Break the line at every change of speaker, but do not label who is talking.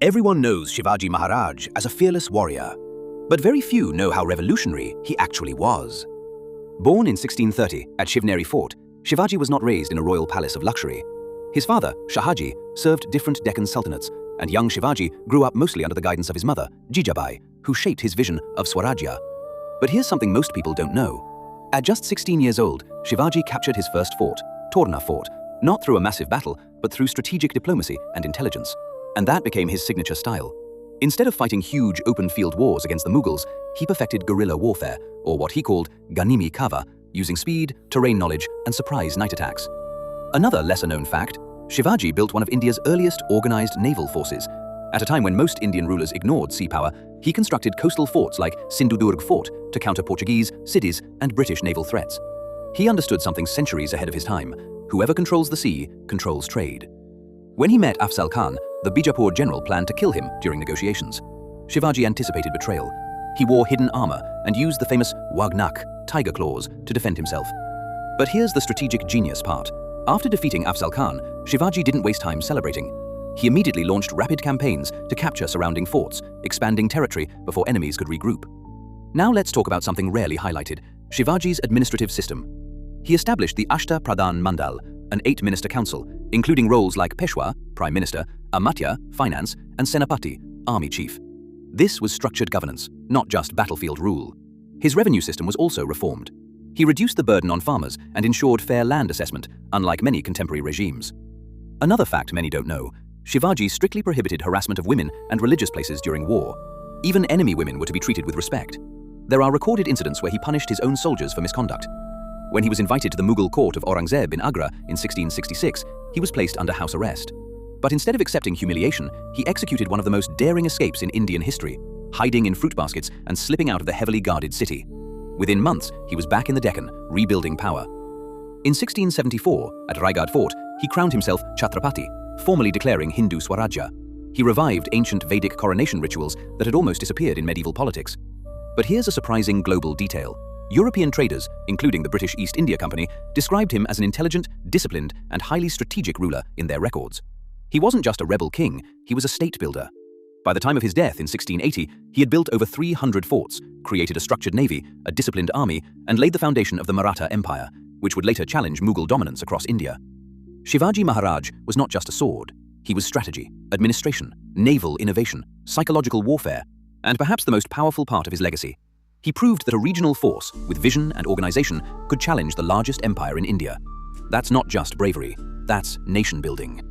Everyone knows Shivaji Maharaj as a fearless warrior, but very few know how revolutionary he actually was. Born in 1630 at Shivneri Fort, Shivaji was not raised in a royal palace of luxury. His father, Shahaji, served different Deccan sultanates, and young Shivaji grew up mostly under the guidance of his mother, Jijabai, who shaped his vision of Swarajya. But here's something most people don't know. At just 16 years old, Shivaji captured his first fort, Torna Fort, not through a massive battle, but through strategic diplomacy and intelligence. And that became his signature style. Instead of fighting huge open-field wars against the Mughals, he perfected guerrilla warfare, or what he called Ganimi Kava, using speed, terrain knowledge, and surprise night attacks. Another lesser-known fact, Shivaji built one of India's earliest organized naval forces. At a time when most Indian rulers ignored sea power, he constructed coastal forts like Sindhudurg Fort to counter Portuguese, cities, and British naval threats. He understood something centuries ahead of his time: whoever controls the sea controls trade. When he met Afzal Khan, the Bijapur general planned to kill him during negotiations. Shivaji anticipated betrayal. He wore hidden armor and used the famous Wagnak, tiger claws, to defend himself. But here's the strategic genius part. After defeating Afzal Khan, Shivaji didn't waste time celebrating. He immediately launched rapid campaigns to capture surrounding forts, expanding territory before enemies could regroup. Now let's talk about something rarely highlighted: Shivaji's administrative system. He established the Ashta Pradhan Mandal, an 8-minister council, including roles like Peshwa, Prime Minister, Amatya, Finance, and Senapati, Army Chief. This was structured governance, not just battlefield rule. His revenue system was also reformed. He reduced the burden on farmers and ensured fair land assessment, unlike many contemporary regimes. Another fact many don't know: Shivaji strictly prohibited harassment of women and religious places during war. Even enemy women were to be treated with respect. There are recorded incidents where he punished his own soldiers for misconduct. When he was invited to the Mughal court of Aurangzeb in Agra in 1666, he was placed under house arrest. But instead of accepting humiliation, he executed one of the most daring escapes in Indian history, hiding in fruit baskets and slipping out of the heavily guarded city. Within months, he was back in the Deccan, rebuilding power. In 1674, at Raigad Fort, he crowned himself Chhatrapati, formally declaring Hindu Swarajya. He revived ancient Vedic coronation rituals that had almost disappeared in medieval politics. But here's a surprising global detail. European traders, including the British East India Company, described him as an intelligent, disciplined, and highly strategic ruler in their records. He wasn't just a rebel king, he was a state builder. By the time of his death in 1680, he had built over 300 forts, created a structured navy, a disciplined army, and laid the foundation of the Maratha Empire, which would later challenge Mughal dominance across India. Shivaji Maharaj was not just a sword. He was strategy, administration, naval innovation, psychological warfare, and perhaps the most powerful part of his legacy. He proved that a regional force with vision and organization could challenge the largest empire in India. That's not just bravery, that's nation building.